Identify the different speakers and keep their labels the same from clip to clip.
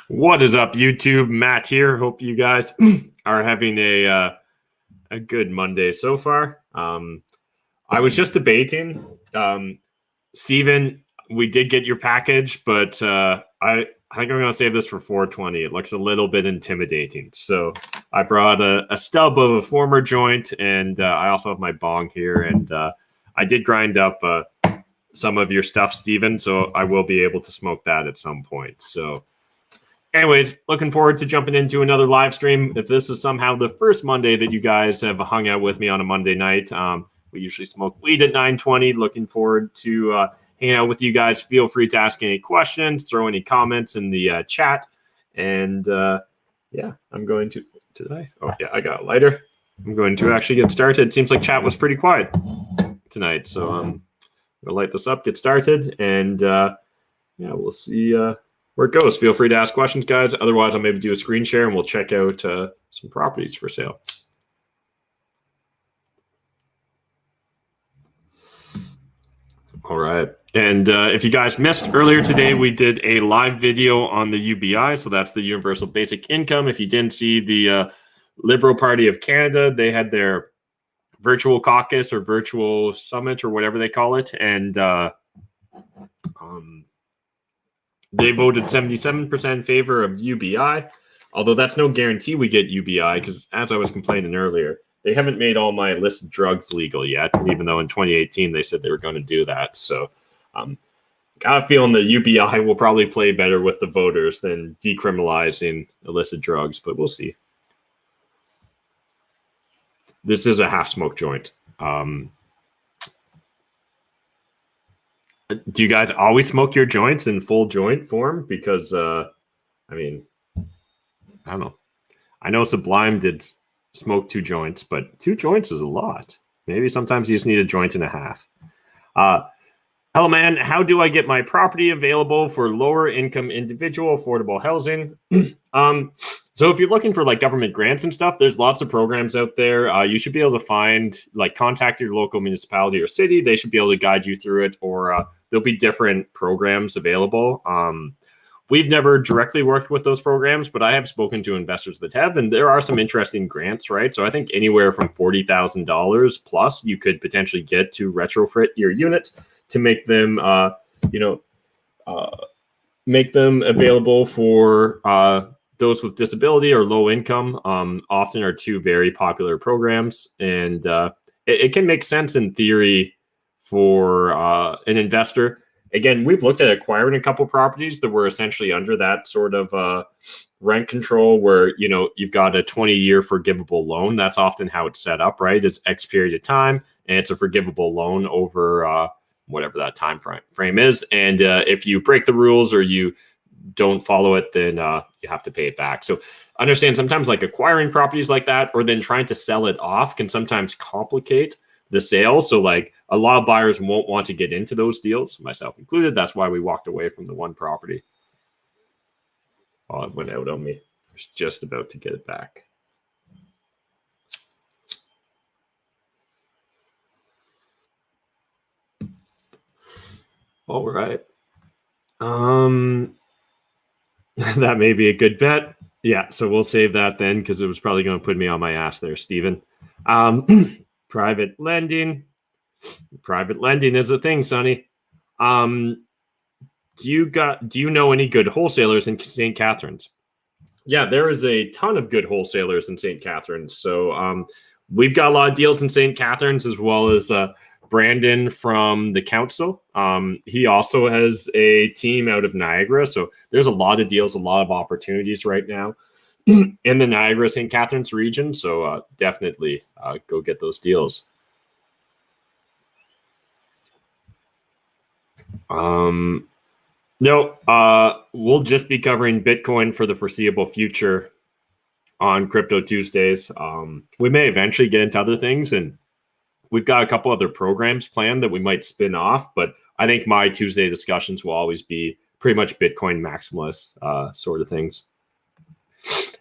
Speaker 1: What is up, YouTube? Matt here. Hope you guys are having a good Monday so far. I was just debating, Steven, we did get your package, but I think I'm going to save this for 420. It looks a little bit intimidating. So I brought a stub of a former joint, and I also have my bong here, and I did grind up some of your stuff, Steven, so I will be able to smoke that at some point. So anyways, looking forward to jumping into another live stream. If this is somehow the first Monday that you guys have hung out with me on a Monday night, we usually smoke weed at 9:20. Looking forward to hanging out with you guys. Feel free to ask any questions, throw any comments in the chat. And yeah, I'm going to today. Oh, yeah, I got a lighter. I'm going to actually get started. It seems like chat was pretty quiet tonight. So I'm going to light this up, get started, and yeah, we'll see where it goes. Feel free to ask questions, guys. Otherwise, I'll maybe do a screen share and we'll check out some properties for sale. All right. And if you guys missed earlier today, we did a live video on the UBI. So that's the Universal Basic Income. If you didn't see the Liberal Party of Canada, they had their virtual caucus or virtual summit or whatever they call it. And they voted 77% in favor of UBI, although that's no guarantee we get UBI because, as I was complaining earlier, they haven't made all my illicit drugs legal yet, even though in 2018 they said they were going to do that. So got a feeling the UBI will probably play better with the voters than decriminalizing illicit drugs, but we'll see. This is a half-smoked joint. Do you guys always smoke your joints in full joint form? Because, I mean, I don't know. I know Sublime did smoke 2 joints, but 2 joints is a lot. Maybe sometimes you just need a joint and a half. Hello, man. How do I get my property available for lower income individual affordable housing? So if you're looking for like government grants and stuff, there's lots of programs out there. You should be able to find, like, contact your local municipality or city. They should be able to guide you through it, or there'll be different programs available. We've never directly worked with those programs, but I have spoken to investors that have, and there are some interesting grants, right? So I think anywhere from $40,000 plus you could potentially get to retrofit your units to make them, make them available for those with disability or low income. Often are 2 very popular programs, and it can make sense in theory for an investor. Again, we've looked at acquiring a couple properties that were essentially under that sort of rent control where, you know, you've got a 20-year forgivable loan. That's often how it's set up, right? It's X period of time, and it's a forgivable loan over whatever that time frame is. And if you break the rules or you don't follow it, then you have to pay it back. So understand sometimes like acquiring properties like that or then trying to sell it off can sometimes complicate the sale. So like a lot of buyers won't want to get into those deals, myself included. That's why we walked away from the one property. Oh, it went out on me. I was just about to get it back. All right. That may be a good bet. Yeah, so we'll save that then because it was probably going to put me on my ass there, Steven. Private lending. Private lending is a thing, Sonny. Do you know any good wholesalers in St. Catharines? Yeah, there is a ton of good wholesalers in St. Catharines. So we've got a lot of deals in St. Catharines, as well as Brandon from the council. He also has a team out of Niagara. So there's a lot of deals, a lot of opportunities right now in the Niagara St. Catharines region. So definitely go get those deals. No, we'll just be covering Bitcoin for the foreseeable future on Crypto Tuesdays. We may eventually get into other things, and we've got a couple other programs planned that we might spin off, but I think my Tuesday discussions will always be pretty much Bitcoin maximalist sort of things.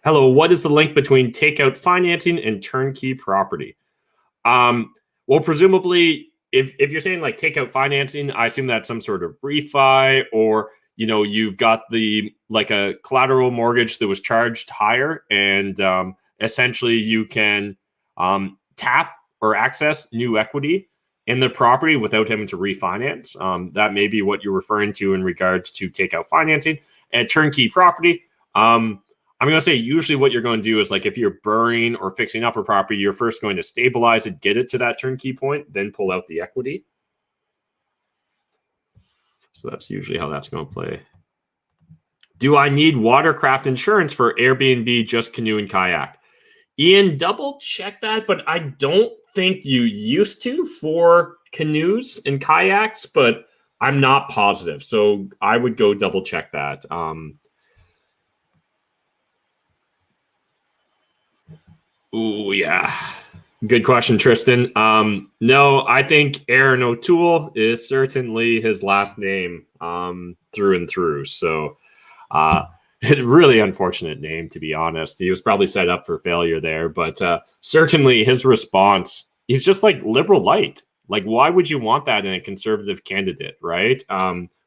Speaker 1: Hello, what is the link between takeout financing and turnkey property? Well, presumably, if you're saying like takeout financing, I assume that's some sort of refi, or you've got like a collateral mortgage that was charged higher, and essentially you can tap or access new equity in the property without having to refinance. That may be what you're referring to in regards to takeout financing. And turnkey property, I'm going to say usually what you're going to do is, like, if you're burying or fixing up a property, you're first going to stabilize it, get it to that turnkey point, then pull out the equity. So that's usually how that's going to play. Do I need watercraft insurance for Airbnb, just canoe and kayak? Ian, double check that, but I don't think you used to for canoes and kayaks, but I'm not positive. So I would go double check that. Oh, yeah. Good question, Tristan. No, I think Aaron O'Toole is certainly his last name through and through. So it's a really unfortunate name, to be honest. He was probably set up for failure there, but certainly his response, he's just like liberal light. Like, why would you want that in a conservative candidate, right?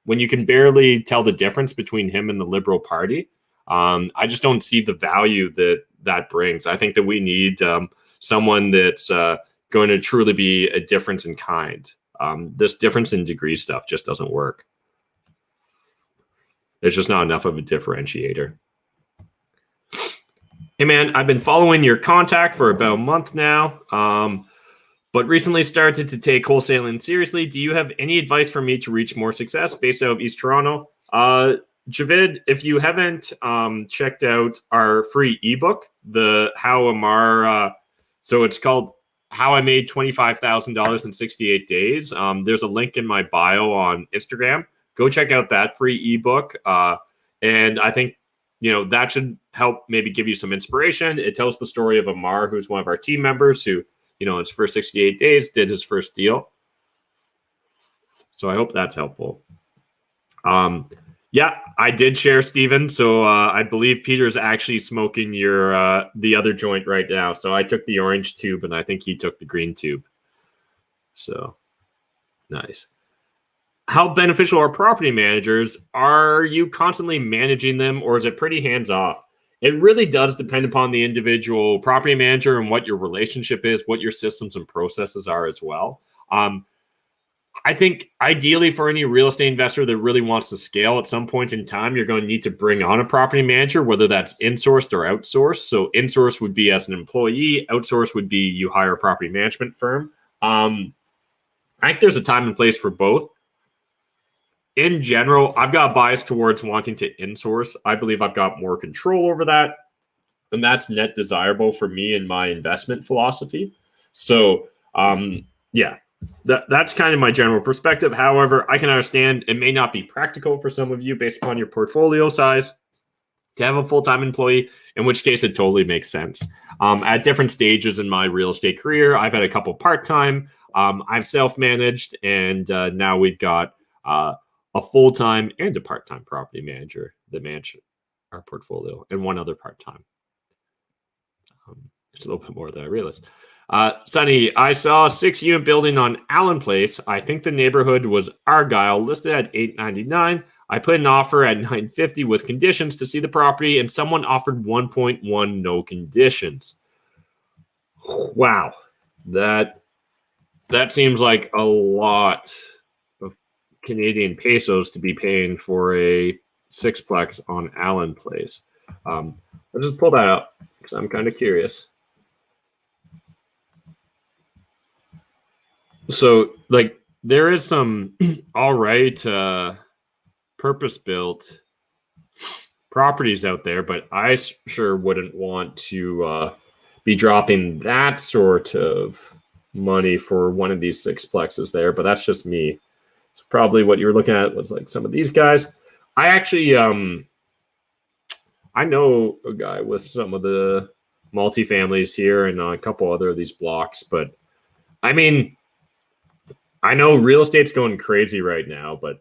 Speaker 1: When you can barely tell the difference between him and the Liberal Party. I just don't see the value that brings. I think that we need someone that's going to truly be a difference in kind. This difference in degree stuff just doesn't work. There's just not enough of a differentiator. Hey, man, I've been following your contact for about a month now, but recently started to take wholesaling seriously. Do you have any advice for me to reach more success based out of East Toronto? Javid, if you haven't checked out our free ebook, so it's called How I Made $25,000 in 68 Days. There's a link in my bio on Instagram. Go check out that free ebook. And I think, that should help maybe give you some inspiration. It tells the story of Amar, who's one of our team members who, in his first 68 days, did his first deal. So I hope that's helpful. Yeah, I did share, Steven. So I believe Peter's actually smoking the other joint right now. So I took the orange tube, and I think he took the green tube. So nice. How beneficial are property managers? Are you constantly managing them, or is it pretty hands-off? It really does depend upon the individual property manager and what your relationship is, what your systems and processes are as well. I think ideally for any real estate investor that really wants to scale, at some point in time, you're going to need to bring on a property manager, whether that's insourced or outsourced. So insourced would be as an employee. Outsourced would be you hire a property management firm. I think there's a time and place for both. In general, I've got a bias towards wanting to insource. I believe I've got more control over that, and that's net desirable for me and my investment philosophy. So, yeah. That's kind of my general perspective. However, I can understand it may not be practical for some of you based upon your portfolio size to have a full-time employee, in which case it totally makes sense. At different stages in my real estate career, I've had a couple part-time. I've self-managed, and now we've got a full-time and a part-time property manager that manage our portfolio, and one other part-time. It's a little bit more than I realized. Sonny, I saw a 6-unit building on Allen Place. I think the neighborhood was Argyle, listed at $899. I put an offer at $950 with conditions to see the property, and someone offered 1.1, no conditions. Wow, that seems like a lot of Canadian pesos to be paying for a sixplex on Allen Place. I'll just pull that up because I'm kind of curious. So, like, there is some all right purpose-built properties out there, but I sure wouldn't want to be dropping that sort of money for one of these sixplexes there, but that's just me. So probably what you're looking at was like some of these guys. I actually, I know a guy with some of the multifamilies here and a couple other of these blocks, but I mean, I know real estate's going crazy right now, but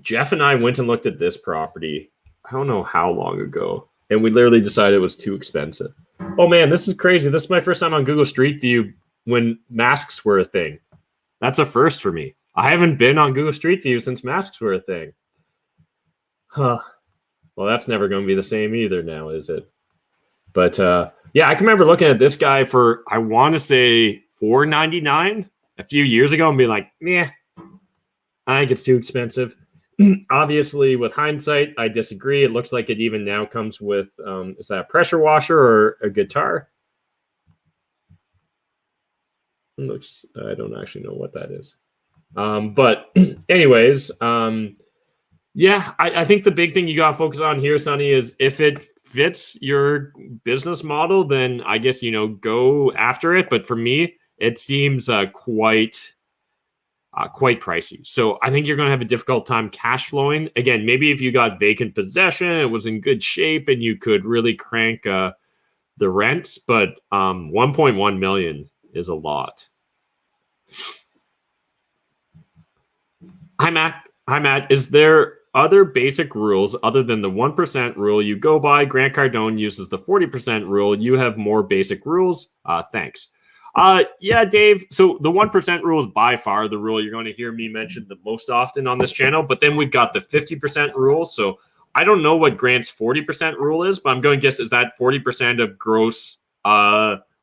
Speaker 1: Jeff and I went and looked at this property, I don't know how long ago, and we literally decided it was too expensive. Oh man, this is crazy. This is my first time on Google Street View when masks were a thing. That's a first for me. I haven't been on Google Street View since masks were a thing. Huh. Well, that's never going to be the same either now, is it? But yeah, I can remember looking at this guy for, I want to say $4.99 a few years ago and being like, yeah, I think it's too expensive. Obviously, with hindsight, I disagree. It looks like it even now comes with, is that a pressure washer or a guitar? Looks, I don't actually know what that is. But anyways, yeah, I think the big thing you got to focus on here, Sonny, is if it fits your business model, then I guess, go after it. But for me, it seems quite pricey. So I think you're going to have a difficult time cash flowing. Again, maybe if you got vacant possession, it was in good shape, and you could really crank the rents. But 1.1 million is a lot. Hi, Matt. Hi, Matt. Is there other basic rules other than the 1% rule you go by? Grant Cardone uses the 40% rule. You have more basic rules. Thanks. Yeah, Dave. So the 1% rule is by far the rule you're going to hear me mention the most often on this channel. But then we've got the 50% rule. So I don't know what Grant's 40% rule is, but I'm going to guess is that 40% of gross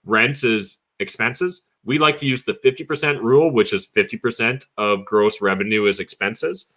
Speaker 1: rents is expenses. We like to use the 50% rule, which is 50% of gross revenue as expenses.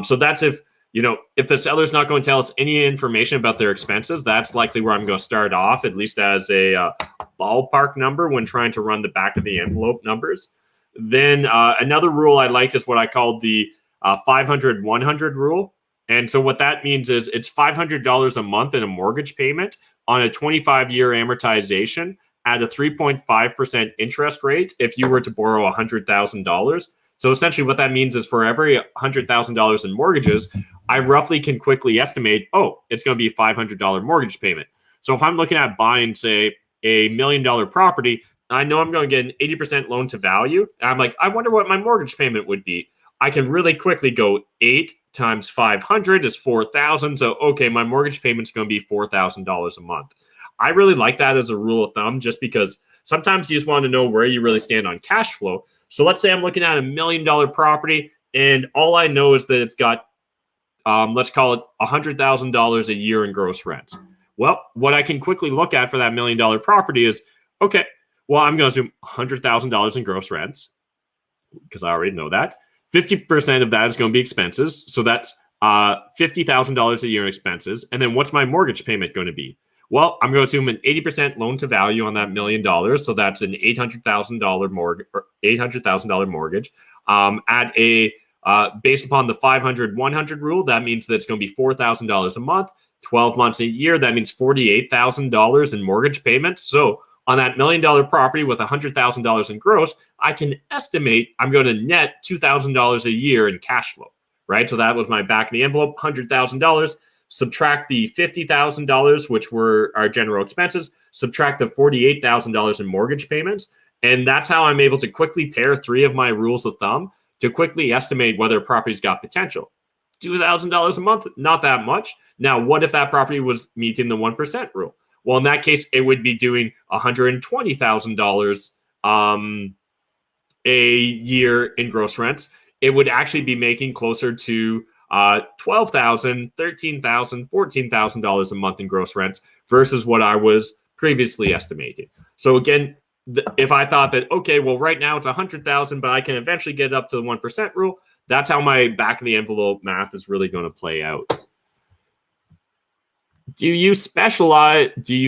Speaker 1: So that's if the seller's not going to tell us any information about their expenses, that's likely where I'm going to start off, at least as a ballpark number when trying to run the back of the envelope numbers. Then another rule I like is what I call the 500-100 rule. And so what that means is it's $500 a month in a mortgage payment on a 25-year amortization at a 3.5% interest rate if you were to borrow $100,000. So essentially what that means is for every $100,000 in mortgages, I roughly can quickly estimate, it's going to be a $500 mortgage payment. So if I'm looking at buying, say, a $1 million property, I know I'm going to get an 80% loan to value. And I'm like, I wonder what my mortgage payment would be. I can really quickly go 8 times 500 is 4,000. So, okay, my mortgage payment's going to be $4,000 a month. I really like that as a rule of thumb just because sometimes you just want to know where you really stand on cash flow. So let's say I'm looking at a $1 million property and all I know is that it's got, let's call it $100,000 a year in gross rents. Well, what I can quickly look at for that $1 million property is, okay, well, I'm going to assume $100,000 in gross rents because I already know that. 50% of that is going to be expenses. So that's $50,000 a year in expenses. And then what's my mortgage payment going to be? Well, I'm going to assume an 80% loan to value on that $1 million. So that's an $800,000 mortgage. At a based upon the 500-100 rule, that means that it's going to be $4,000 a month, 12 months a year. That means $48,000 in mortgage payments. So on that $1 million property with $100,000 in gross, I can estimate I'm going to net $2,000 a year in cash flow, right? So that was my back of the envelope, $100,000. Subtract the $50,000, which were our general expenses, subtract the $48,000 in mortgage payments. And that's how I'm able to quickly pair 3 of my rules of thumb to quickly estimate whether a property's got potential. $2,000 a month, not that much. Now, what if that property was meeting the 1% rule? Well, in that case, it would be doing $120,000 a year in gross rents. It would actually be making closer to $12,000, $13,000, $14,000 a month in gross rents versus what I was previously estimating. So again, if I thought that, okay, well, right now it's 100,000, but I can eventually get up to the 1% rule, that's how my back of the envelope math is really going to play out. Do you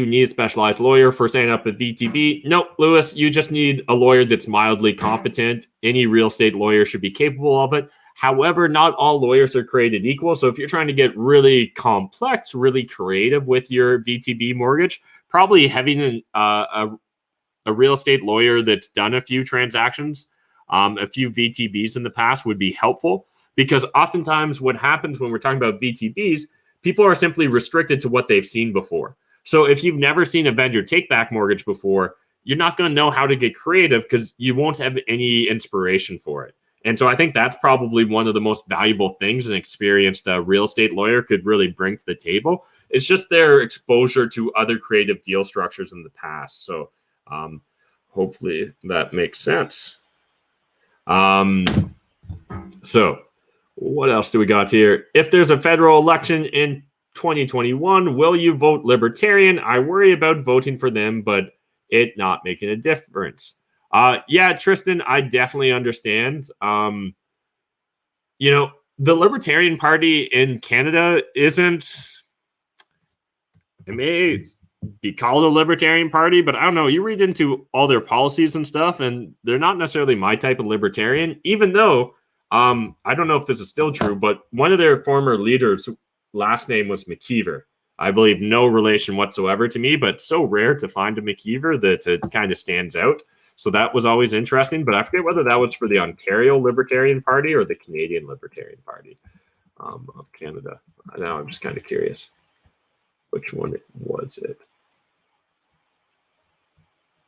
Speaker 1: need a specialized lawyer for setting up a VTB? No, Lewis, you just need a lawyer that's mildly competent. Any real estate lawyer should be capable of it. However, not all lawyers are created equal. So if you're trying to get really complex, really creative with your VTB mortgage, probably having a real estate lawyer that's done a few transactions, a few VTBs in the past would be helpful, because oftentimes what happens when we're talking about VTBs, people are simply restricted to what they've seen before. So if you've never seen a vendor take back mortgage before, you're not going to know how to get creative because you won't have any inspiration for it. And so I think that's probably one of the most valuable things an experienced real estate lawyer could really bring to the table. It's just their exposure to other creative deal structures in the past. So hopefully that makes sense. So What else do we got here? If there's a federal election in 2021, will you vote Libertarian? I worry about voting for them, but it not making a difference. Yeah, Tristan, I definitely understand. The Libertarian Party in Canada isn't, it may be called a Libertarian Party, but I don't know. You read into all their policies and stuff, and they're not necessarily my type of libertarian, even though I don't know if this is still true, but one of their former leaders' last name was McKeever. I believe no relation whatsoever to me, but so rare to find a McKeever that it kind of stands out. So that was always interesting, but I forget whether that was for the Ontario Libertarian Party or the Canadian Libertarian Party of Canada. Now I'm just kind of curious. Which one was it?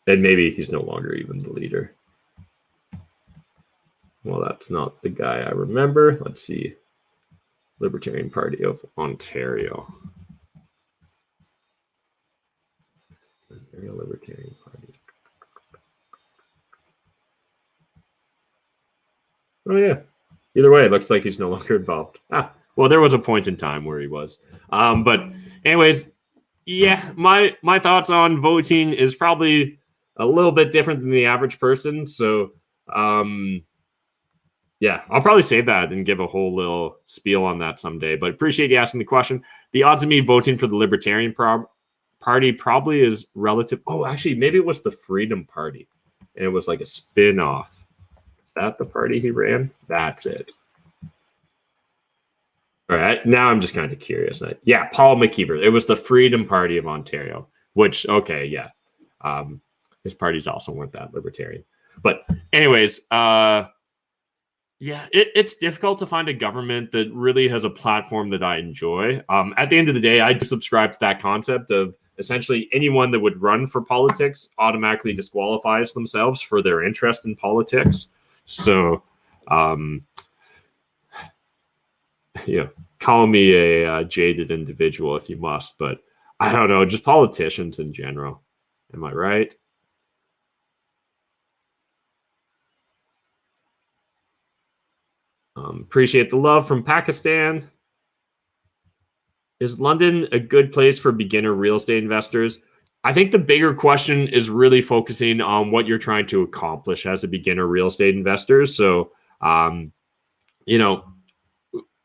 Speaker 1: And maybe he's no longer even the leader. Well, that's not the guy I remember. Let's see. Libertarian Party of Ontario. Ontario Libertarian Party. Oh, yeah. Either way, it looks like he's no longer involved. Well, there was a point in time where he was. But anyways, yeah, my thoughts on voting is probably a little bit different than the average person. So, yeah, I'll probably save that and give a whole little spiel on that someday. But appreciate you asking the question. The odds of me voting for the Libertarian Party probably is relative. Oh, actually, maybe it was the Freedom Party. And it was like a spin-off. Is that the party he ran? That's it. All right, now I'm just kind of curious. Yeah, Paul McKeever. It was the Freedom Party of Ontario, which, okay, yeah. His parties also weren't that libertarian. But anyways, yeah, it's difficult to find a government that really has a platform that I enjoy. At the end of the day, I do subscribe to that concept of essentially anyone that would run for politics automatically disqualifies themselves for their interest in politics. So, call me a jaded individual if you must, but I don't know, just politicians in general. Am I right? Appreciate the love from Pakistan. Is London a good place for beginner real estate investors? I think the bigger question is really focusing on what you're trying to accomplish as a beginner real estate investor. So,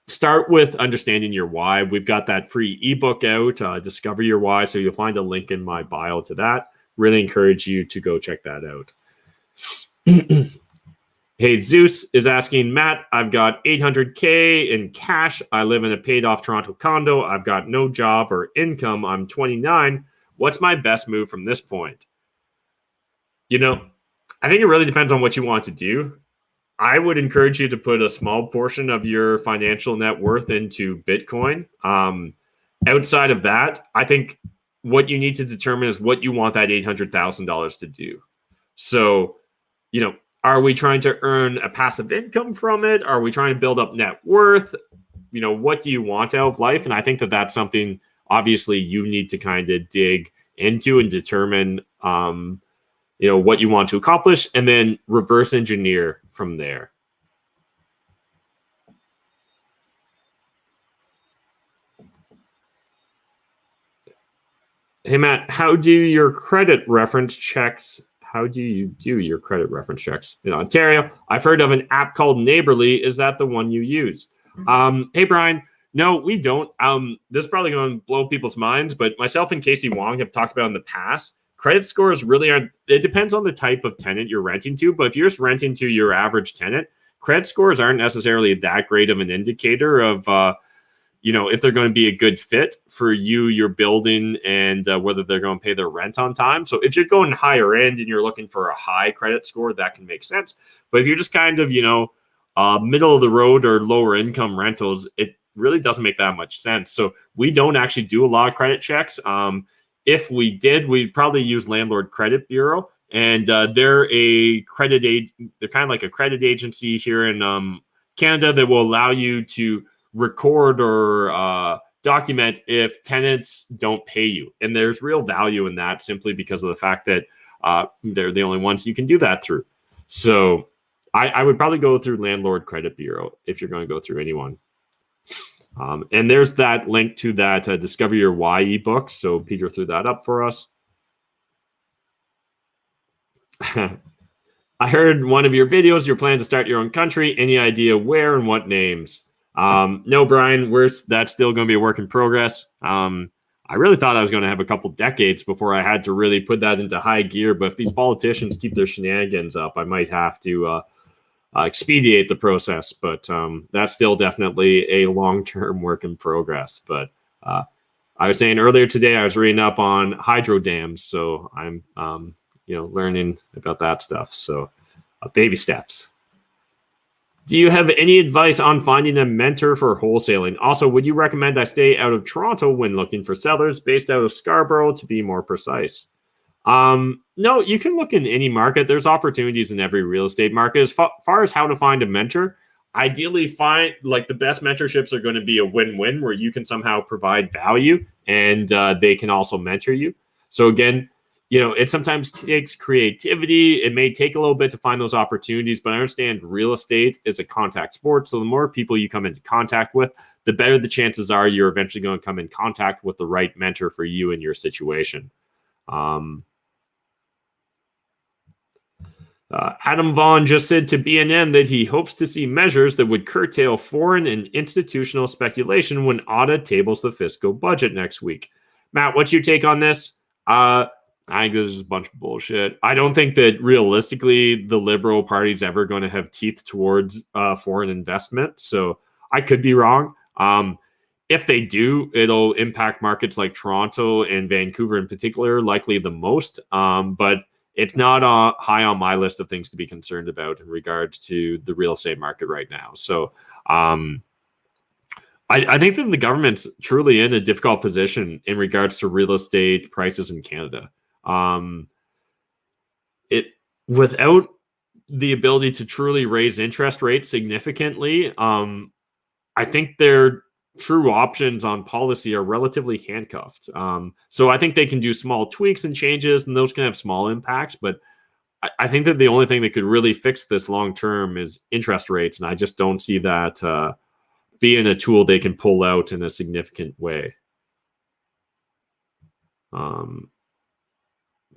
Speaker 1: start with understanding your why. We've got that free ebook out, Discover Your Why. So you'll find a link in my bio to that. Really encourage you to go check that out. Hey, Zeus is asking, Matt, I've got $800K in cash. I live in a paid off Toronto condo. I've got no job or income. I'm 29. What's my best move from this point? I think it really depends on what you want to do. I would encourage you to put a small portion of your financial net worth into Bitcoin. Outside of that, I think what you need to determine is what you want that $800,000 to do. So, are we trying to earn a passive income from it? Are we trying to build up net worth? What do you want out of life? And I think that that's something, obviously, you need to kind of dig into and determine, what you want to accomplish, and then reverse engineer from there. Hey, Matt, how do your credit reference checks? How do you do your credit reference checks in Ontario? I've heard of an app called Neighborly. Is that the one you use? Hey, Brian. No, we don't. This is probably going to blow people's minds, but myself and Casey Wong have talked about in the past. Credit scores really aren't. It depends on the type of tenant you're renting to, but if you're just renting to your average tenant, credit scores aren't necessarily that great of an indicator of if they're going to be a good fit for your building and whether they're going to pay their rent on time. So if you're going higher end and you're looking for a high credit score, that can make sense. But if you're just kind of, middle of the road or lower income rentals, it really doesn't make that much sense. So we don't actually do a lot of credit checks. If we did, we'd probably use Landlord Credit Bureau. And they're they're kind of like a credit agency here in Canada that will allow you to record or document if tenants don't pay you. And there's real value in that simply because of the fact that they're the only ones you can do that through. So I would probably go through Landlord Credit Bureau if you're going to go through anyone. And there's that link to that Discover Your Why ebook. So Peter threw that up for us. I heard one of your videos, you're planning to start your own country. Any idea where and what names? No, Brian, that's still going to be a work in progress. I really thought I was going to have a couple decades before I had to really put that into high gear. But if these politicians keep their shenanigans up, I might have to expedite the process. But that's still definitely a long-term work in progress. But I was saying earlier today, I was reading up on hydro dams. So I'm learning about that stuff. So baby steps. Do you have any advice on finding a mentor for wholesaling? Also, would you recommend I stay out of Toronto when looking for sellers based out of Scarborough, to be more precise? No, you can look in any market. There's opportunities in every real estate market. As far as how to find a mentor, ideally find the best mentorships are going to be a win-win where you can somehow provide value and they can also mentor you. So again, it sometimes takes creativity. It may take a little bit to find those opportunities, but I understand real estate is a contact sport. So the more people you come into contact with, the better the chances are you're eventually going to come in contact with the right mentor for you and your situation. Adam Vaughn just said to BNN that he hopes to see measures that would curtail foreign and institutional speculation when AUDA tables the fiscal budget next week. Matt, what's your take on this? I think this is a bunch of bullshit. I don't think that realistically the Liberal Party is ever going to have teeth towards foreign investment. So I could be wrong. If they do, it'll impact markets like Toronto and Vancouver in particular, likely the most. But it's not high on my list of things to be concerned about in regards to the real estate market right now. So I think that the government's truly in a difficult position in regards to real estate prices in Canada. Without the ability to truly raise interest rates significantly, I think their true options on policy are relatively handcuffed. So I think they can do small tweaks and changes, and those can have small impacts. But I think that the only thing that could really fix this long term is interest rates, and I just don't see that being a tool they can pull out in a significant way.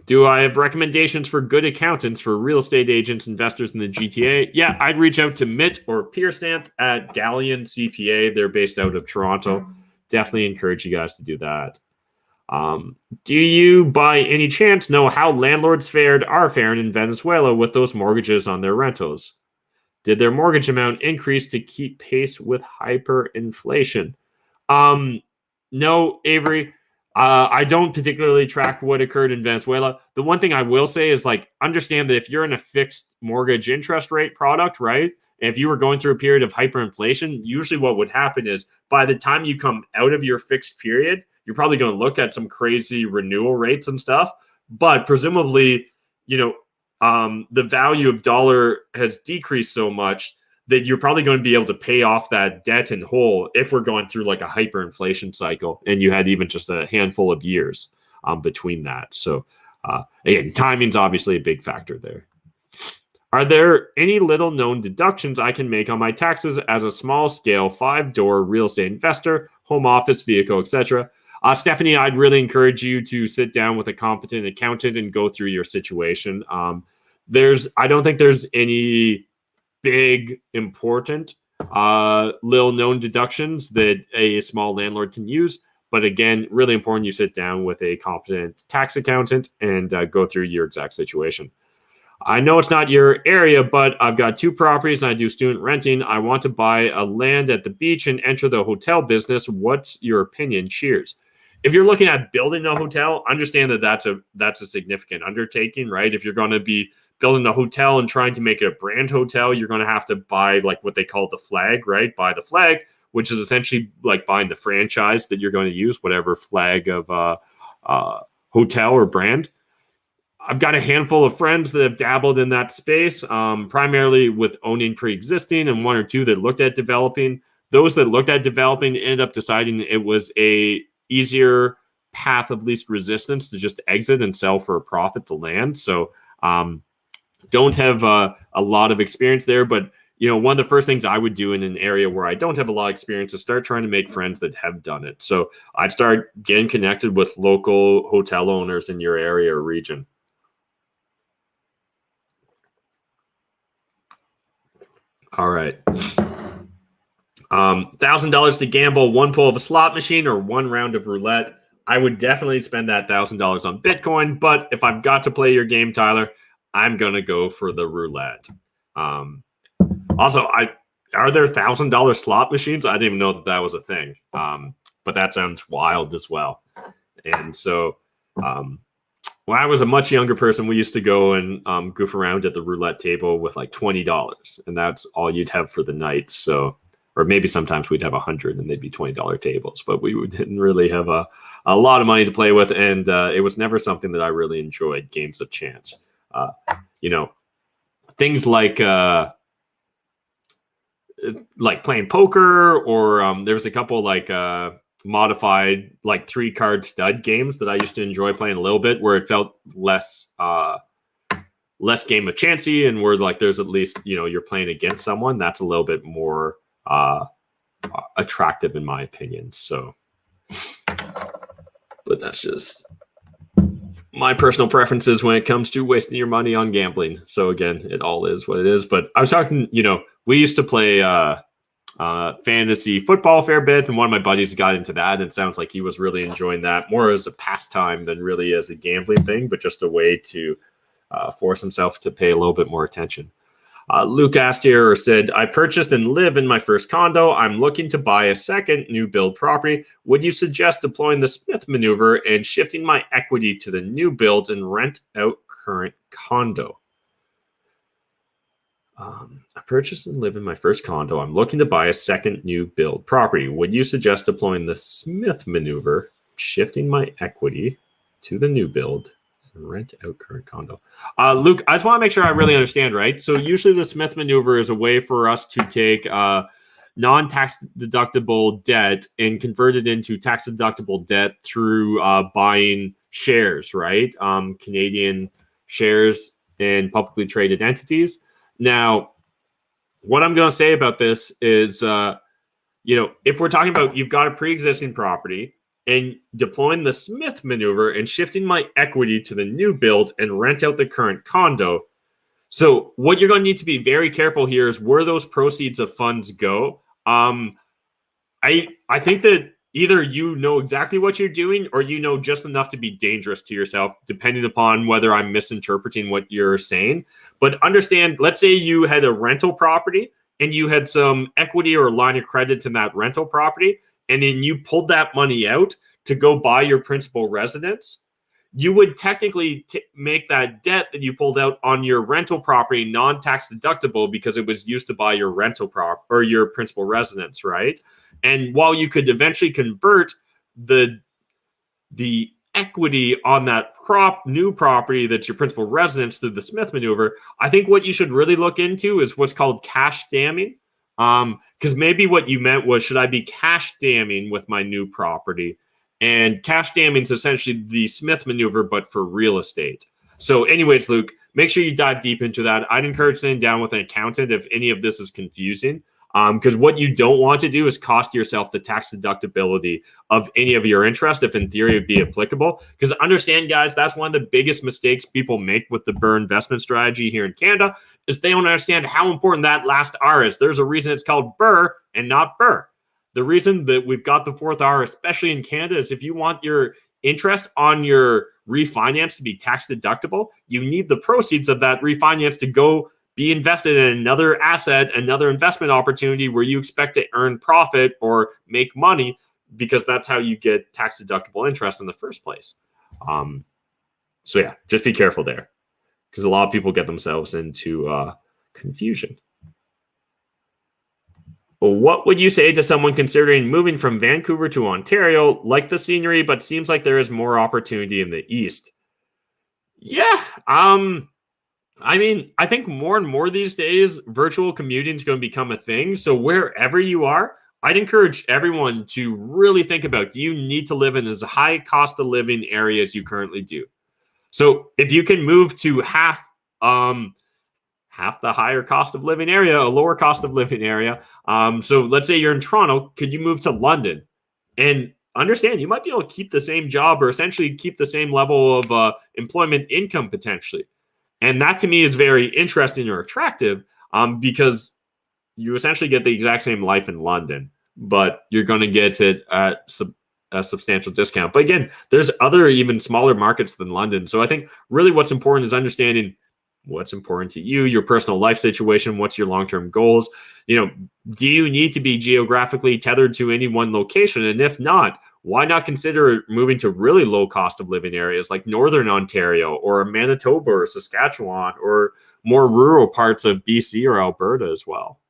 Speaker 1: Do I have recommendations for good accountants for real estate agents, investors in the GTA? Yeah, I'd reach out to Mitt or Pearsanth at Galleon CPA. They're based out of Toronto. Definitely encourage you guys to do that. Do you, by any chance, know how landlords are faring in Venezuela with those mortgages on their rentals? Did their mortgage amount increase to keep pace with hyperinflation? No, Avery. I don't particularly track what occurred in Venezuela. The one thing I will say is understand that if you're in a fixed mortgage interest rate product, right? And if you were going through a period of hyperinflation, usually what would happen is by the time you come out of your fixed period, you're probably going to look at some crazy renewal rates and stuff. But presumably, the value of dollar has decreased so much that you're probably going to be able to pay off that debt in whole if we're going through a hyperinflation cycle and you had even just a handful of years between that. So again, timing's obviously a big factor there. Are there any little known deductions I can make on my taxes as a small scale 5-door real estate investor, home office, vehicle, etc.? Stephanie, I'd really encourage you to sit down with a competent accountant and go through your situation. I don't think there's any big, important, little known deductions that a small landlord can use. But again, really important you sit down with a competent tax accountant and go through your exact situation. I know it's not your area, but I've got 2 properties and I do student renting. I want to buy a land at the beach and enter the hotel business. What's your opinion? Cheers. If you're looking at building a hotel, understand that that's a significant undertaking, right? If you're going to be building a hotel and trying to make it a brand hotel, you're going to have to buy what they call the flag, right? Buy the flag, which is essentially buying the franchise that you're going to use, whatever flag of hotel or brand. I've got a handful of friends that have dabbled in that space, primarily with owning pre-existing and 1 or 2 that looked at developing. Those that looked at developing ended up deciding it was a easier path of least resistance to just exit and sell for a profit the land. So don't have a lot of experience there, but one of the first things I would do in an area where I don't have a lot of experience is start trying to make friends that have done it. So I'd start getting connected with local hotel owners in your area or region. All right. $1,000 to gamble, one pull of a slot machine or one round of roulette. I would definitely spend that $1,000 on Bitcoin, but if I've got to play your game, Tyler, I'm going to go for the roulette. Also, are there $1,000 slot machines? I didn't even know that was a thing. But that sounds wild as well. And so when I was a much younger person, we used to go and goof around at the roulette table with like $20, and that's all you'd have for the night. So, or maybe sometimes we'd have 100 and they'd be $20 tables, but we didn't really have a lot of money to play with. And it was never something that I really enjoyed, games of chance. Things like playing poker, or there was a couple like modified like 3-card stud games that I used to enjoy playing a little bit, where it felt less game of chancy, and where like there's at least you're playing against someone. That's a little bit more attractive in my opinion. So, but that's just my personal preferences when it comes to wasting your money on gambling. So again, it all is what it is. But I was talking, we used to play fantasy football a fair bit, and one of my buddies got into that, and it sounds like he was really enjoying that more as a pastime than really as a gambling thing, but just a way to force himself to pay a little bit more attention. Luke asked here, or said, I purchased and live in my first condo. I'm looking to buy a second new build property. Would you suggest deploying the Smith maneuver and shifting my equity to the new build and rent out current condo? I purchased and live in my first condo. I'm looking to buy a second new build property. Would you suggest deploying the Smith maneuver, shifting my equity to the new build, and rent out current condo? Luke, I just want to make sure I really understand, right? So usually the Smith maneuver is a way for us to take non-tax deductible debt and convert it into tax deductible debt through buying shares, right? Canadian shares in publicly traded entities. Now, what I'm going to say about this is, if we're talking about you've got a pre-existing property and deploying the Smith maneuver and shifting my equity to the new build and rent out the current condo. So what you're going to need to be very careful here is where those proceeds of funds go. I think that either you know exactly what you're doing, or you know just enough to be dangerous to yourself, depending upon whether I'm misinterpreting what you're saying. But understand, let's say you had a rental property and you had some equity or line of credit to that rental property, and then you pulled that money out to go buy your principal residence. You would technically make that debt that you pulled out on your rental property non-tax deductible because it was used to buy your rental or your principal residence, right? And while you could eventually convert the equity on that new property that's your principal residence through the Smith maneuver, I think what you should really look into is what's called cash damming. Because maybe what you meant was, should I be cash damming with my new property? And cash damming is essentially the Smith maneuver, but for real estate. So anyways, Luke, make sure you dive deep into that. I'd encourage sitting down with an accountant if any of this is confusing. Because what you don't want to do is cost yourself the tax deductibility of any of your interest, if in theory it would be applicable. Because understand, guys, that's one of the biggest mistakes people make with the BRRRR investment strategy here in Canada, is they don't understand how important that last R is. There's a reason it's called BRRRR and not BRRRR. The reason that we've got the fourth R, especially in Canada, is if you want your interest on your refinance to be tax deductible, you need the proceeds of that refinance to go be invested in another asset, another investment opportunity where you expect to earn profit or make money, because that's how you get tax deductible interest in the first place. So yeah, just be careful there, because a lot of people get themselves into confusion. Well, what would you say to someone considering moving from Vancouver to Ontario? Like the scenery, but seems like there is more opportunity in the East. Yeah, I mean, I think more and more these days, virtual commuting is going to become a thing. So wherever you are, I'd encourage everyone to really think about, do you need to live in as high cost of living area as you currently do? So if you can move to half half the higher cost of living area, a lower cost of living area. So let's say you're in Toronto, could you move to London? And understand you might be able to keep the same job or essentially keep the same level of employment income potentially. And that to me is very interesting or attractive because you essentially get the exact same life in London, but you're going to get it at a substantial discount. But again, there's other even smaller markets than London. So I think really what's important is understanding what's important to you, your personal life situation, what's your long-term goals. Do you need to be geographically tethered to any one location? And if not, why not consider moving to really low cost of living areas like Northern Ontario or Manitoba or Saskatchewan or more rural parts of BC or Alberta as well?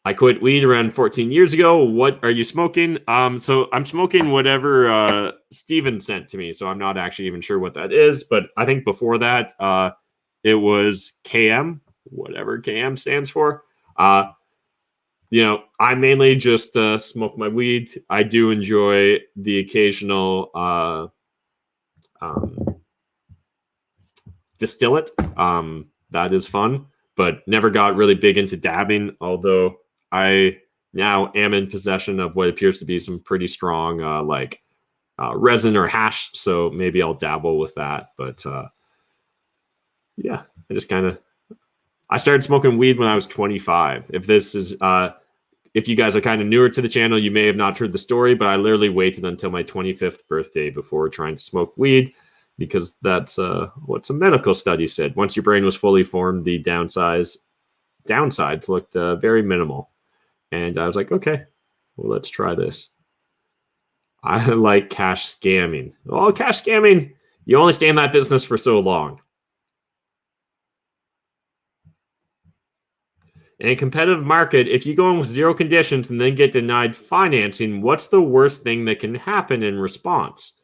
Speaker 1: I quit weed around 14 years ago. What are you smoking? So I'm smoking whatever Steven sent to me. So I'm not actually even sure what that is. But I think before that, it was KM, whatever KM stands for. I mainly just smoke my weed. I do enjoy the occasional distillate. That is fun, but never got really big into dabbing, although I now am in possession of what appears to be some pretty strong resin or hash, so maybe I'll dabble with that. But yeah, I started smoking weed when I was 25. If you guys are kind of newer to the channel, you may have not heard the story, but I literally waited until my 25th birthday before trying to smoke weed, because that's what some medical studies said. Once your brain was fully formed, the downsides looked very minimal. And I was like, okay, well, let's try this. I like cash scamming. Well, cash scamming, you only stay in that business for so long. In a competitive market, if you go in with zero conditions and then get denied financing, what's the worst thing that can happen in response?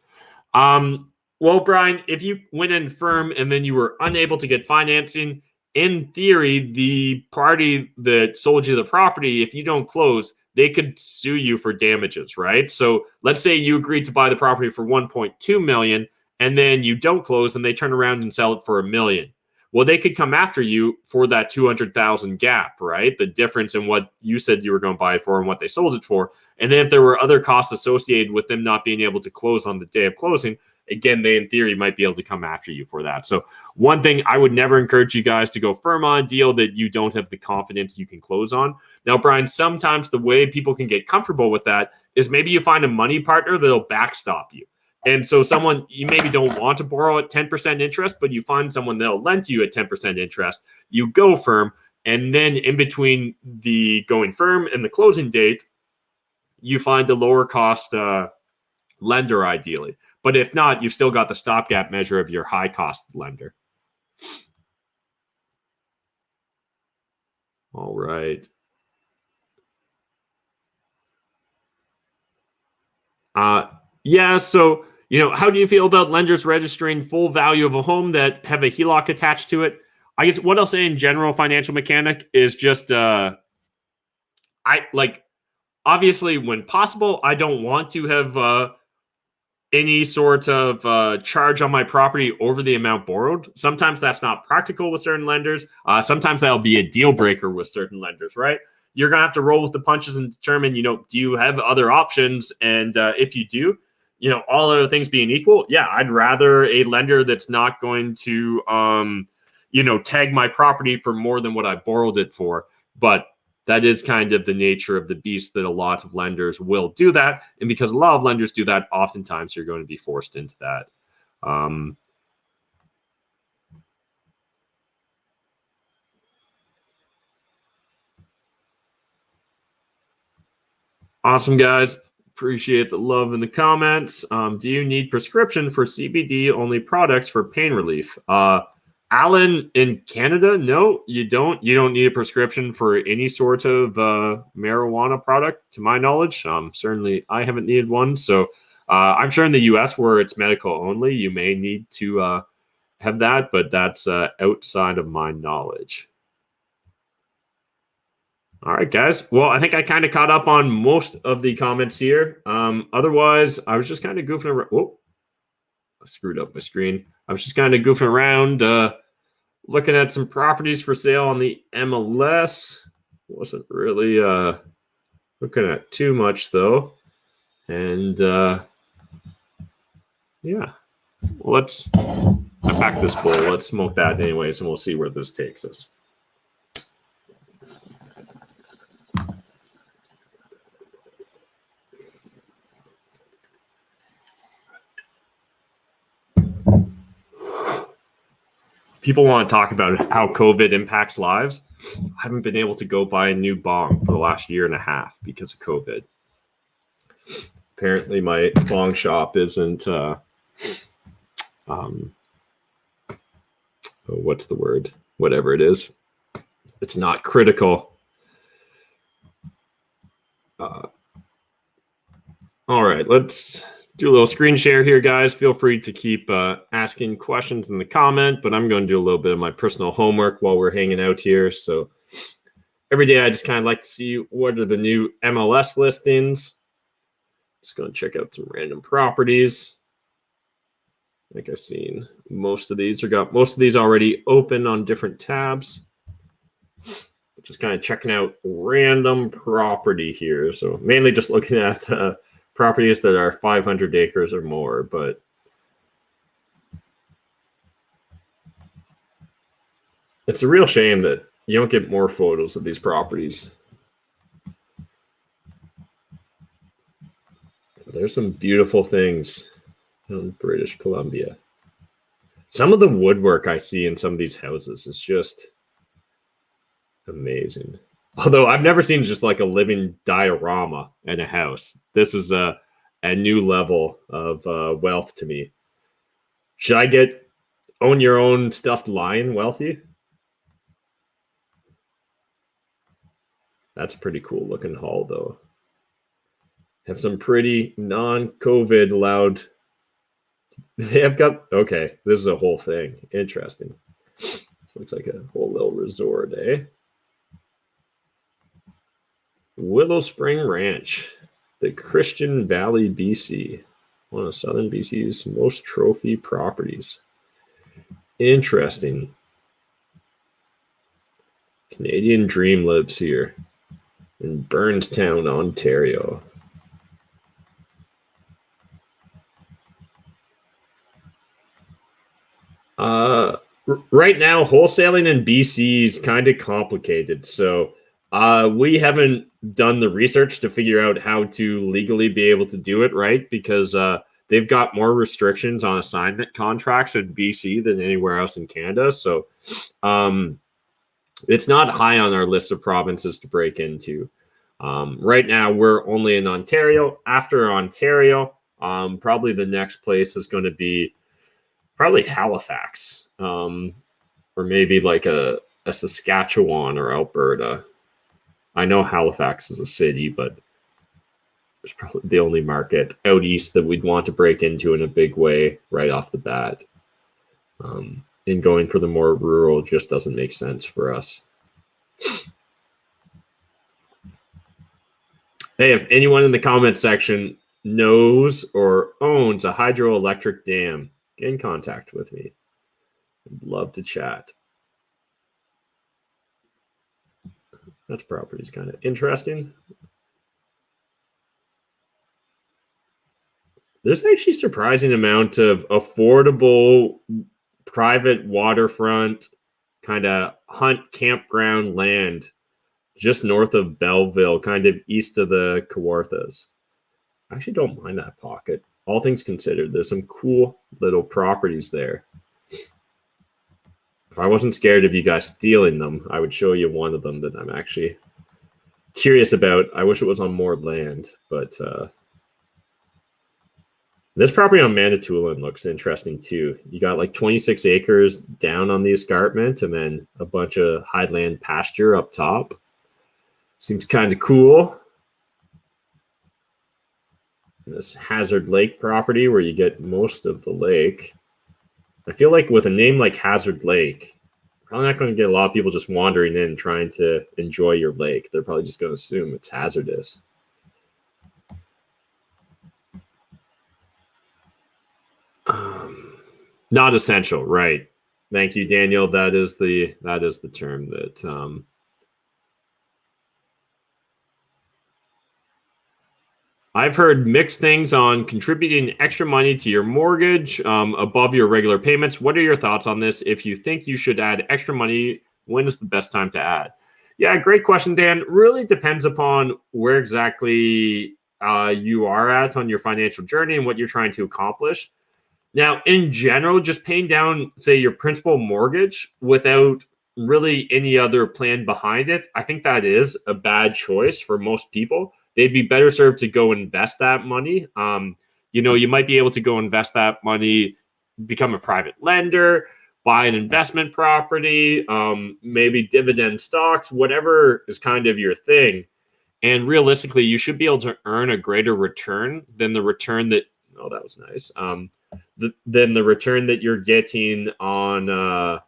Speaker 1: Well, Brian, if you went in firm and then you were unable to get financing, in theory, the party that sold you the property, if you don't close, they could sue you for damages, right? So let's say you agreed to buy the property for 1.2 million, and then you don't close and they turn around and sell it for $1 million. Well, they could come after you for that 200,000 gap, right? The difference in what you said you were going to buy it for and what they sold it for. And then if there were other costs associated with them not being able to close on the day of closing, again, they in theory might be able to come after you for that. So one thing, I would never encourage you guys to go firm on a deal that you don't have the confidence you can close on. Now, Brian, sometimes the way people can get comfortable with that is maybe you find a money partner that'll backstop you. And so someone you maybe don't want to borrow at 10% interest, but you find someone that'll lend to you at 10% interest, you go firm, and then in between the going firm and the closing date, you find a lower cost lender ideally. But if not, you've still got the stopgap measure of your high cost lender. All right. Yeah, so how do you feel about lenders registering full value of a home that have a HELOC attached to it? I guess what I'll say in general, financial mechanic is just obviously when possible, I don't want to have any sort of charge on my property over the amount borrowed. Sometimes that's not practical with certain lenders. Sometimes that'll be a deal breaker with certain lenders, right? You're going to have to roll with the punches and determine, do you have other options? And if you do, all other things being equal, yeah, I'd rather a lender that's not going to, tag my property for more than what I borrowed it for. But that is kind of the nature of the beast, that a lot of lenders will do that. And because a lot of lenders do that, oftentimes you're going to be forced into that. Awesome, guys. Appreciate the love in the comments. Do you need prescription for CBD only products for pain relief? Alan, in Canada, no, you don't. You don't need a prescription for any sort of marijuana product, to my knowledge. Certainly, I haven't needed one. So I'm sure in the US, where it's medical only, you may need to have that, but that's outside of my knowledge. All right, guys. Well, I think I kind of caught up on most of the comments here. Otherwise, I was just kind of goofing around. Whoa, I screwed up my screen. I was just kind of goofing around, looking at some properties for sale on the MLS. Wasn't really looking at too much, though. And yeah, let's pack this bowl. Let's smoke that anyways, and we'll see where this takes us. People want to talk about how COVID impacts lives. I haven't been able to go buy a new bong for the last year and a half because of COVID. Apparently, my bong shop isn't, what's the word? Whatever it is. It's not critical. All right, let's do a little screen share here, guys. Feel free to keep asking questions in the comment, but I'm going to do a little bit of my personal homework while we're hanging out here. So every day I just kind of like to see what are the new MLS listings. Just going to check out some random properties. I think I've seen most of these, or got most of these already open on different tabs. Just kind of checking out random property here. So mainly just looking at properties that are 500 acres or more, but it's a real shame that you don't get more photos of these properties. There's some beautiful things in British Columbia. Some of the woodwork I see in some of these houses is just amazing. Although I've never seen just like a living diorama in a house. This is a new level of wealth to me. Should I get own your own stuffed lion wealthy? That's a pretty cool looking hall, though. Have some pretty non-COVID allowed. They have got, okay, this is a whole thing. Interesting. This looks like a whole little resort, eh? Willow Spring Ranch, the Christian Valley, BC. One of southern BC's most trophy properties. Interesting. Canadian Dream lives here in Burnstown, Ontario. Right now, wholesaling in BC is kind of complicated. So we haven't done the research to figure out how to legally be able to do it, right? Because they've got more restrictions on assignment contracts in BC than anywhere else in Canada. So it's not high on our list of provinces to break into. Right now, we're only in Ontario. After Ontario, probably the next place is going to be probably Halifax, or maybe like a Saskatchewan or Alberta. I know Halifax is a city, but it's probably the only market out east that we'd want to break into in a big way right off the bat. And going for the more rural just doesn't make sense for us. Hey, if anyone in the comment section knows or owns a hydroelectric dam, get in contact with me. I'd love to chat. That property is kind of interesting. There's actually a surprising amount of affordable private waterfront kind of hunt campground land just north of Belleville, kind of east of the Kawarthas. I actually don't mind that pocket. All things considered, there's some cool little properties there. If I wasn't scared of you guys stealing them, I would show you one of them that I'm actually curious about. I wish it was on more land, but this property on Manitoulin looks interesting too. You got like 26 acres down on the escarpment and then a bunch of highland pasture up top. Seems kind of cool. This Hazard Lake property where you get most of the lake. I feel like with a name like Hazard Lake, probably not going to get a lot of people just wandering in trying to enjoy your lake. They're probably just going to assume it's hazardous. Not essential, right? Thank you, Daniel. That is the term that I've heard mixed things on contributing extra money to your mortgage above your regular payments. What are your thoughts on this? If you think you should add extra money, when is the best time to add? Yeah, great question, Dan. Really depends upon where exactly you are at on your financial journey and what you're trying to accomplish. Now, in general, just paying down, say, your principal mortgage without really any other plan behind it, I think that is a bad choice for most people. They'd be better served to go invest that money. You might be able to go invest that money, become a private lender, buy an investment property, maybe dividend stocks, whatever is kind of your thing. And realistically, you should be able to earn a greater return than the return that, oh, that was nice. Than the return that you're getting on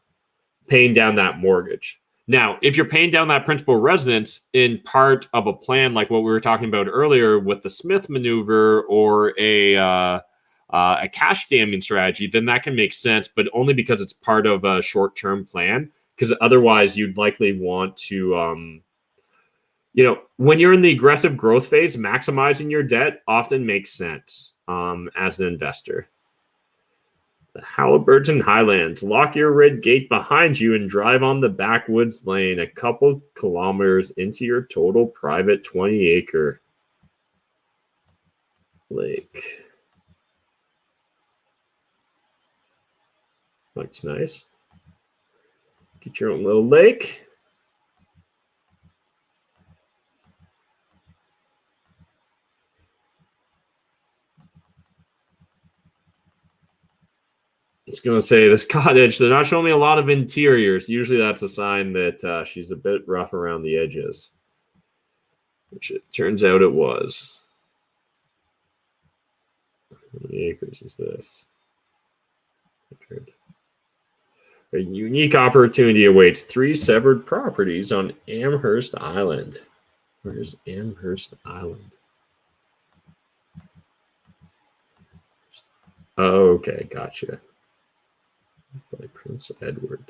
Speaker 1: paying down that mortgage. Now, if you're paying down that principal residence in part of a plan like what we were talking about earlier with the Smith maneuver or a cash damming strategy, then that can make sense, but only because it's part of a short-term plan. Because otherwise, you'd likely want to, when you're in the aggressive growth phase, maximizing your debt often makes sense as an investor. The Halliburton Highlands. Lock your red gate behind you and drive on the backwoods lane a couple kilometers into your total private 20-acre lake. That's nice. Get your own little lake. I was going to say, this cottage, they're not showing me a lot of interiors. Usually that's a sign that she's a bit rough around the edges, which it turns out it was. How many acres is this? 100. A unique opportunity awaits 3 severed properties on Amherst Island. Where's Amherst Island? Oh, okay, gotcha. By Prince Edward.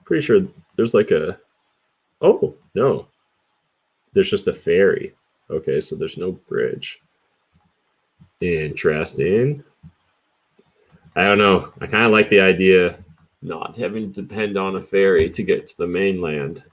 Speaker 1: Pretty sure there's like a... Oh, no. There's just a ferry. Okay, so there's no bridge. Interesting. I don't know. I kind of like the idea not having to depend on a ferry to get to the mainland.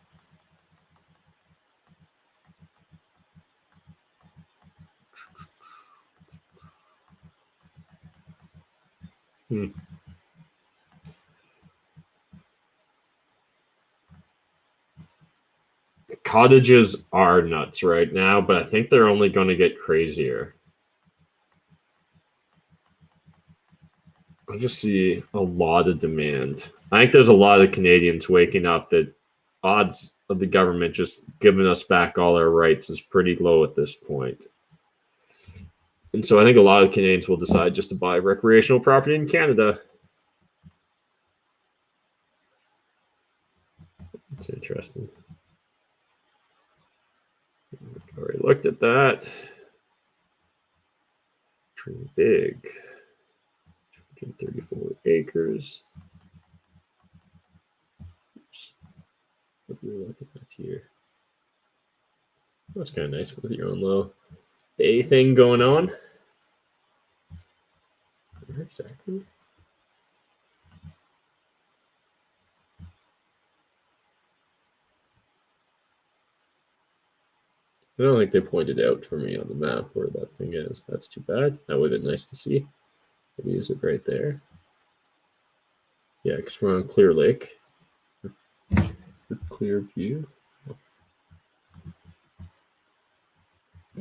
Speaker 1: Cottages are nuts right now, but I think they're only going to get crazier. I just see a lot of demand. I think there's a lot of Canadians waking up that odds of the government just giving us back all our rights is pretty low at this point. And so I think a lot of Canadians will decide just to buy recreational property in Canada. It's interesting. Already looked at that. Dream big. 34 acres. Oops. What are we looking at here? That's kind of nice with your own little bay thing going on. Where exactly? I don't think they pointed out for me on the map where that thing is. That's too bad. That would have been nice to see. Maybe use it right there. Yeah, because we're on Clear Lake. Clear View.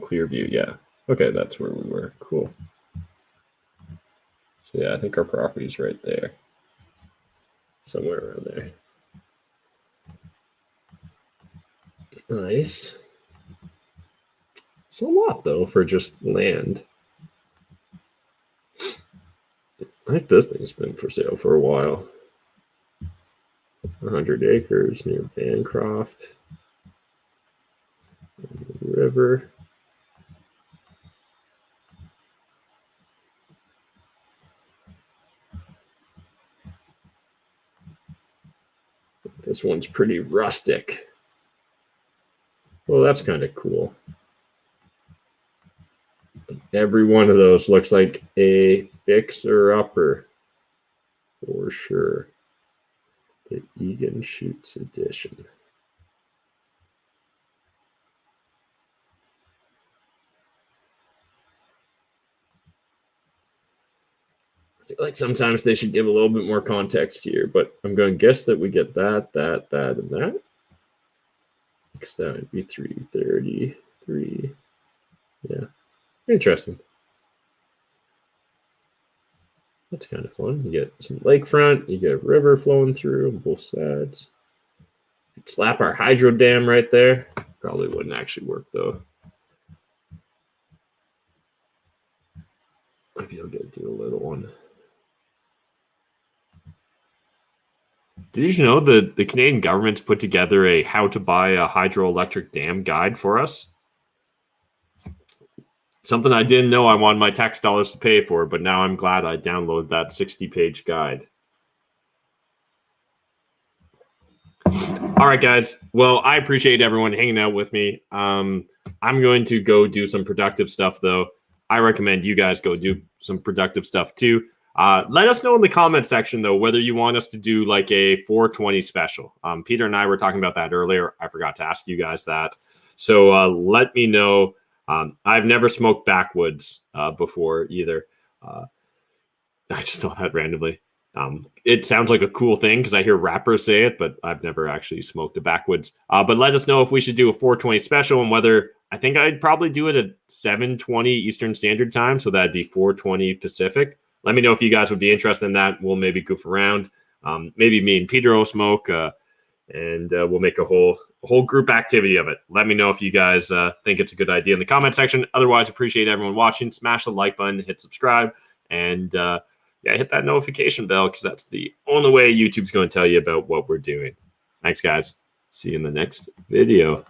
Speaker 1: Clear View, yeah. Okay, that's where we were. Cool. So yeah, I think our property's right there. Somewhere around there. Nice. It's a lot, though, for just land. I think this thing's been for sale for a while. 400 acres near Bancroft. River. This one's pretty rustic. Well, that's kind of cool. Every one of those looks like a fixer-upper for sure. The Egan Shoots edition. I feel like sometimes they should give a little bit more context here, but I'm going to guess that we get that, and that. Because that would be 333. Yeah. Interesting. That's kind of fun. You get some lakefront, you get a river flowing through on both sides. Slap our hydro dam right there. Probably wouldn't actually work though. Maybe I'll get to do a little one. Did you know that the Canadian government's put together a how to buy a hydroelectric dam guide for us? Something I didn't know I wanted my tax dollars to pay for, but now I'm glad I downloaded that 60-page guide. All right, guys. Well, I appreciate everyone hanging out with me. I'm going to go do some productive stuff, though. I recommend you guys go do some productive stuff, too. Let us know in the comment section, though, whether you want us to do like a 420 special. Peter and I were talking about that earlier. I forgot to ask you guys that. So let me know. I've never smoked backwoods before either. I just saw that randomly. It sounds like a cool thing because I hear rappers say it, but I've never actually smoked a backwoods. But let us know if we should do a 420 special and whether I think I'd probably do it at 7:20 Eastern Standard Time. So that'd be 4:20 Pacific. Let me know if you guys would be interested in that. We'll maybe goof around. Maybe me and Peter will smoke and we'll make a whole group activity of it. Let me know if you guys think it's a good idea in the comment section. Otherwise, appreciate everyone watching. Smash the like button, hit subscribe, and yeah, hit that notification bell because that's the only way YouTube's going to tell you about what we're doing. Thanks, guys. See you in the next video.